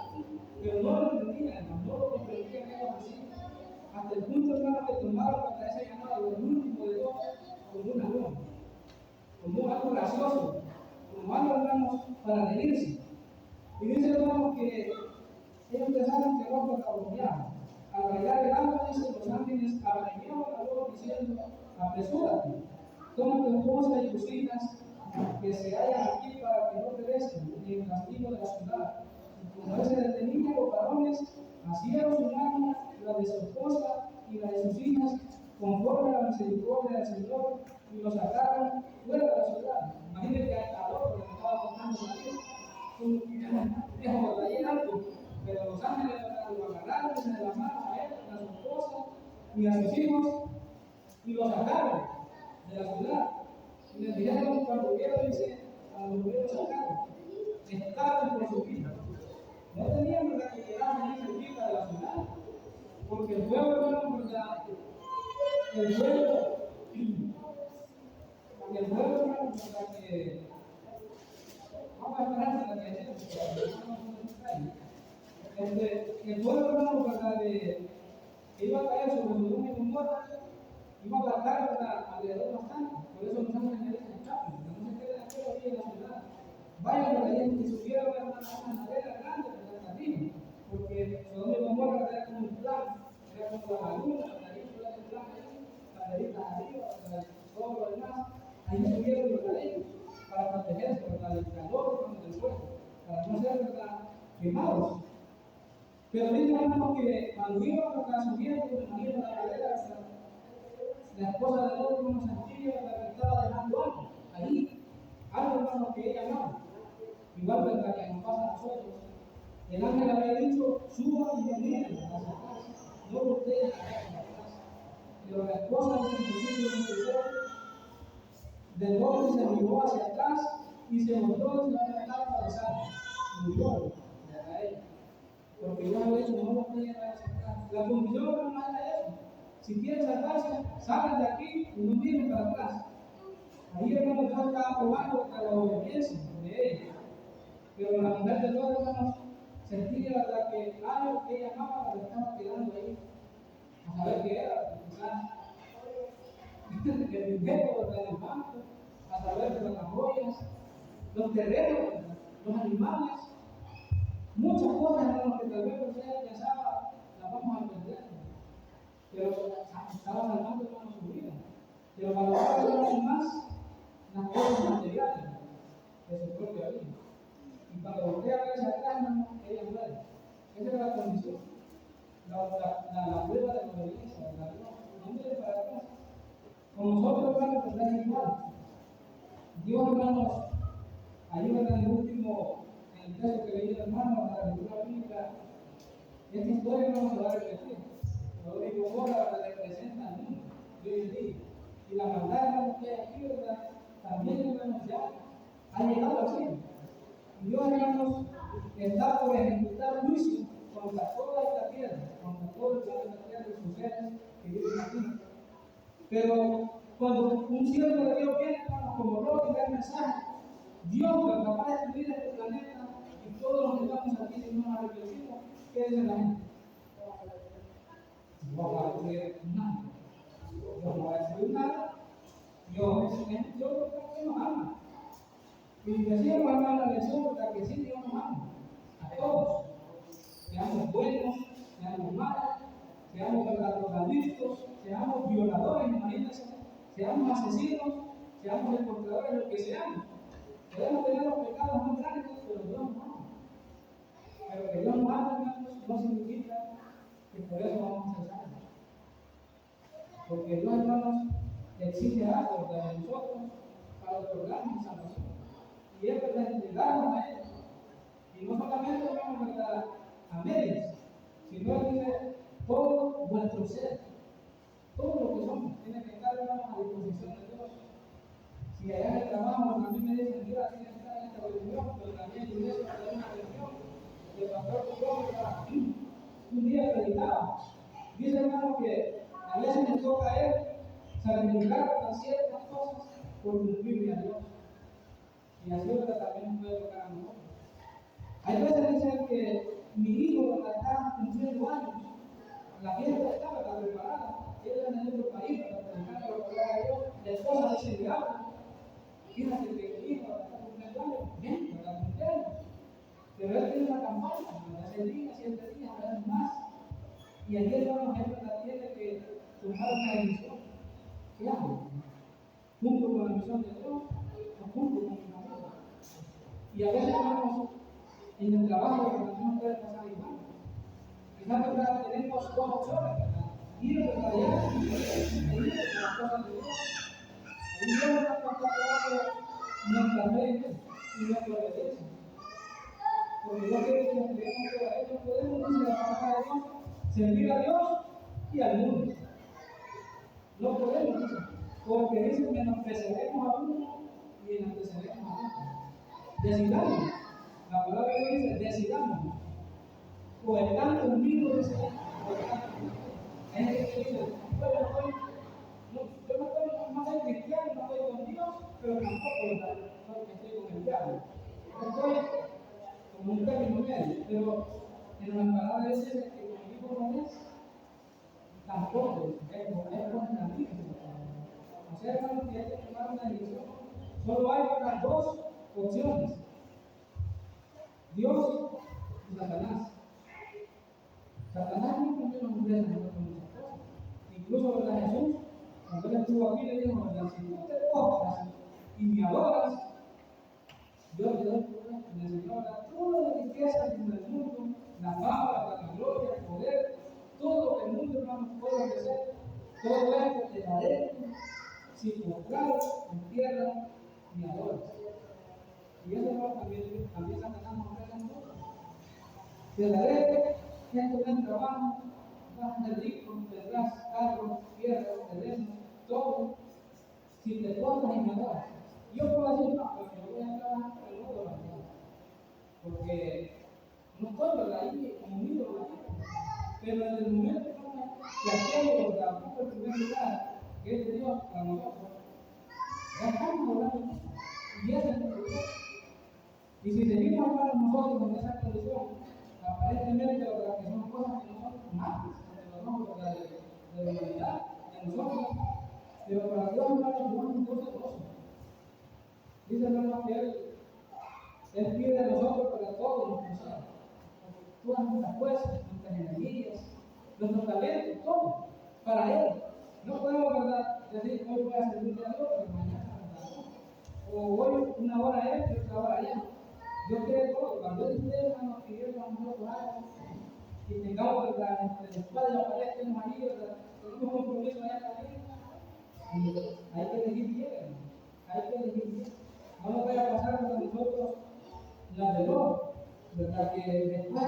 Pero no lo entendían, hermanos, no lo comprendían ellos así. Hasta el punto, hermanos, que tomaron hasta ese llamado, el último de Dios, como una broma, como algo gracioso, como algo, hermanos, para reírse. Y dice, hermanos, que ellos pensaron que Lot los cabroneaba. Al bailar el alma, dice, los ángeles abreñaron a pastor diciendo, apresúrate, toma tu esposa y tus hijas que se hallan aquí para que no perezcan en el castigo de la ciudad. Y como él se detenía, los varones hacían su mano, la de su esposa y la de sus hijas, conforme a la misericordia del Señor, y los sacaron fuera de la ciudad. Imagínense que al otro que estaba contando salir, un viejo de ahí en alto, pero los ángeles lo agarraron de la mano a él, a su esposa y a sus hijos, y los sacaron de la ciudad. Y les dijeron, cuando vieron, dice, a los que sacaron, estaban por su vida. No tenían verdad que quedaban ahí cerquita de la ciudad, porque el pueblo, hermano, verdad, el pueblo, hermano, verdad que, vamos a esperar hasta que llegue, el pueblo, hermano, verdad, que iba a caer sobre Sodoma y Gomorra, iba a abarcar alrededor bastante. Por eso los ángeles le dicen, chapo, que no se queden aquí en la ciudad. Vayan por ahí y subieron una madera grande hasta arriba, porque Sodoma y Gomorra era como un plan, era como la luna, la banderitas arriba, todo lo demás. Ahí subieron los cadenas para protegerse del calor del fuego, para no ser quemados. Pero dice hermano que cuando iban subiendo, subiendo la cadera, la esposa de otro no sentía la que estaba dejando algo ahí, algo hermano que ella amaba. Igual verdad que nos pasa a nosotros. El ángel había dicho, suban y miren hacia atrás, no volteen hacia atrás. Pero la esposa en el principio del hombre se miró hacia atrás y se mostró en la etapa de sangre. Murió a ella. Porque yo había dicho, no volteen hacia atrás. La condición no era eso. Si quieren salvarse, salgan de aquí y no miren para atrás. Ahí hermano Dios estaba probando a la obediencia de ella. Pero la mujer de todos hermanos sentía verdad que algo que ella amaba le estaba quedando ahí. A saber qué era, quizás el dinero del banco, a saber de las joyas, los terrenos, los animales, muchas cosas hermanos que tal vez usted pensaba las vamos a perder. Pero estaba salvando hermanos su vida. Pero valoraba más las cosas materiales de su propia vida. Y cuando voltea a ver esa carne, ella muere. Esa era la condición. La prueba de la obediencia, de la Dios. No mire para atrás. Con nosotros, hermanos, es igual. Dios, hermanos, ayúdame en el último, en el texto que leí, hermano, la lectura bíblica. Esta historia, hermanos, se va a repetir. Sodoma y Gomorra la representa al mundo de hoy en día. Y la maldad, hermanos, que hay aquí, ¿verdad? También, hermanos, ya ha llegado al cielo. Y Dios, hermanos, está por ejecutar juicio contra toda esta tierra, contra todo el planeta tierra y sus seres que viven aquí. Pero cuando un siervo de Dios viene, hermanos, como Lot y da el mensaje, Dios es capaz de destruir este planeta y todos los que estamos aquí si no nos arrepentimos, ¿qué dice la gente? No va a destruir nada. Dios no va a destruir nada. Dios nos ama. Y decíamos, hermano, la lección que sí Dios nos ama. A todos. Seamos buenos, seamos malos, seamos drogadictos, seamos violadores, imagínense, seamos asesinos, seamos exportadores, lo que seamos. Podemos tener los pecados más grandes, pero Dios nos ama. Pero que Dios nos ama, hermanos, no significa que por eso vamos a ser salvos. Porque Dios, hermanos, exige algo de nosotros para otorgarnos salvación. Y es verdad, entregarnos a Él. Y no solamente, hermanos, verdad, a medias, sino que dice todo vuestro ser, todo lo que somos, tiene que estar, hermanos, a disposición de Dios. Si allá en el trabajo a mí me dicen, mira, tienes que estar en esta reunión, pero también en iglesia para una reunión, y el pastor un día predicaba. Dice, hermano, que a veces nos toca a él sacrificar ciertas cosas por cumplirle a Dios. Y así también nos puede tocar a nosotros. Hay veces dicen que mi hijo está cumpliendo años, la fiesta está preparada, él está en otro país para predicar la palabra de Dios, la esposa dice, mira, fíjate que el hijo está cumpliendo años, bien, está cumpliendo. Pero él tiene una campaña, para 6 días, 7 días, a veces más. Y aquí, hermanos, él tiene que tomar una decisión. ¿Qué hago? ¿Cumplo con la misión de Dios o cumplo con mi familia? Y a veces tenemos en el trabajo que no puede pasar igual. Quizás ¿verdad? Tenemos dos opciones, ¿verdad? Ir para allá e ir a las cosas de Dios. Ahí Dios nos está contando nuestra fe en Él y nuestra obediencia. Porque Dios quiere que nos creemos que a ellos podemos ir a la casa de Dios, servir a Dios y al mundo. No podemos, dice, porque dice que nos menospreciaremos a uno y enalteceremos a otro. Decidamos. La palabra de Dios dice, decidamos. O están conmigo, dice, o están conmigo. Hay gente que dice, yo no soy cristiano, no estoy con Dios, pero tampoco estoy con el diablo. Estoy como un término medio, pero en la palabra dice que conmigo no es, tampoco es contra mí. O sea, hermanos, que hay que tomar una decisión. Solo hay para dos opciones: Dios y Satanás. Satanás no cumplió los mujeres con muchas cosas. Incluso ¿verdad? Jesús, cuando él estuvo aquí, le dijo: ¿verdad? Si tú te postras y me adoras, yo te doy el Señor toda la riqueza del mundo, la fama, la gloria, el poder, todo lo que el mundo hermano puede ofrecer, todo esto te daré si postrado en tierra me adoras. Y eso hermano también Satanás nos ofrece a nosotros. Te daré esto en trabajo, vas a ser rico, tendrás carros, tierra, terreno, todo, si te postras y me adoras. Yo puedo decir, no, porque yo voy a trabajar para el mundo, porque no estoy ahí como un ídolo, pero en el momento que aquello que ocupa el primer lugar, que es de Dios para nosotros, ya estamos hablando y ese es el problema. Y si seguimos hablando nosotros en esa condición, aparentemente que son cosas que no son malas de los ojos de la humanidad, de nosotros, pero para Dios hermanos no es un Dios celoso. Dice hermano que Él pide a nosotros para todos nuestros seres, todas nuestras fuerzas, nuestras energías, nuestros talentos, todo, para Él. No podemos ¿verdad? Decir hoy voy a servirle a Dios, pero mañana ¿verdad? O hoy una hora a Él y otra hora allá. Dios quiere todo. Cuando Él quiere hermanos que a nosotros algo y tengamos ¿verdad? Entre los padres y la pareja que nos ayude, tenemos un compromiso allá también. Y hay que elegir bien, hermano. Hay que elegir bien. No nos vaya a pasar con nosotros la de oro, ¿verdad? Que después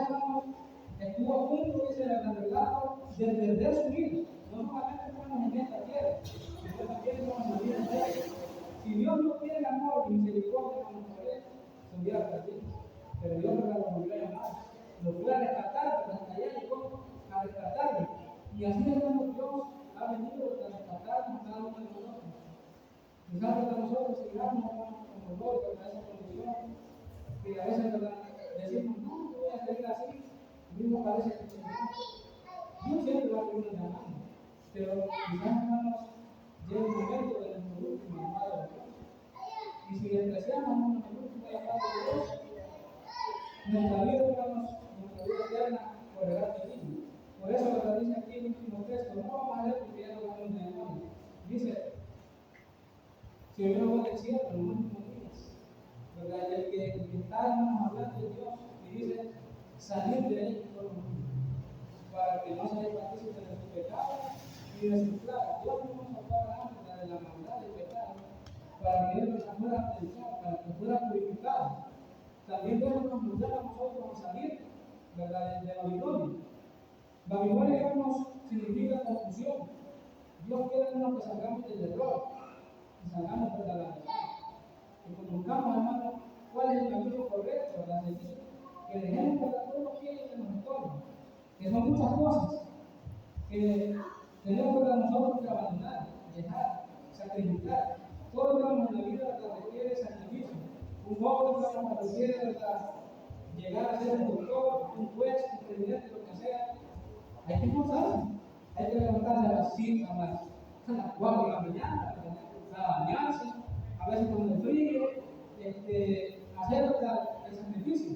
estuvo a punto, dice el relato, de perder su vida. No solamente estamos en esta tierra, sino también estamos en la vida de Él. Si Dios no tiene amor y misericordia con nosotros, se hubiera perdido. Pero Dios lo volvió a llamar, lo fue a rescatar, hasta allá llegó a rescatarlo. Y así es como Dios ha venido a rescatarnos cada uno de nosotros. Quizás para nosotros sigamos con dolor, con esa condición, que a veces ¿verdad? Decimos, no, voy a seguir así, mismo parece que Dios siempre va a tener una llamada, pero quizás hermanos, llega un momento de nuestro último llamado de Dios. Y si despreciamos nuestro último llamado de Dios, nuestra vida, hermanos, nuestra vida eterna correrá peligro. Por eso lo dice aquí el último texto, no vamos a leer porque ya lo vamos a leer. Dice, si yo no voy al cielo en los últimos días, ¿verdad? El que está hermanos hablando de Dios y dice salir de ahí por los mundo, para que no se partícipe de sus pecados y de sus plagas. Dios no nos salvaba antes de la maldad del pecado, para que Él nos fuera pensado, para que fuera purificado. También Dios nos mandaba a nosotros a salir, ¿verdad? De Babilonia. Babilonia, hermanos, significa confusión. Dios quiere que salgamos del error y salgamos de la verdad. Que conozcamos, hermanos, cuál es el camino correcto, ¿verdad? Que dejemos para todo aquello que nos estorba, que son muchas cosas que tenemos para nosotros que abandonar, dejar, sacrificar. Todo hermano en la vida requiere sacrificio. Un joven hermano requiere llegar a ser un doctor, un juez, un presidente, lo que sea. Hay que esforzarse, hay que levantarse a las 5, a las 4 de la mañana, a bañarse, a veces con el frío, hacer el sacrificio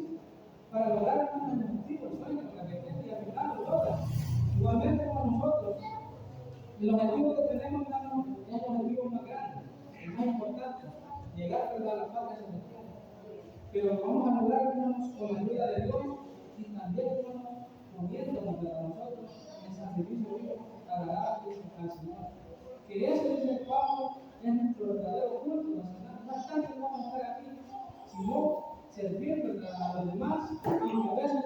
para lograr el objetivo, el sueño, la que esté y al final lo logra. Igualmente como nosotros, el objetivo que tenemos es el es más importante, llegar a la paz de Dios. Pero lo vamos a lograr, hermanos, con la ayuda de Dios y también, hermanos, poniéndonos para nosotros en sacrificio vivo, agradable al Señor. Que ese, dice Pablo, es nuestro verdadero culto. No es tanto que vamos a estar aquí, sino servir a los demás,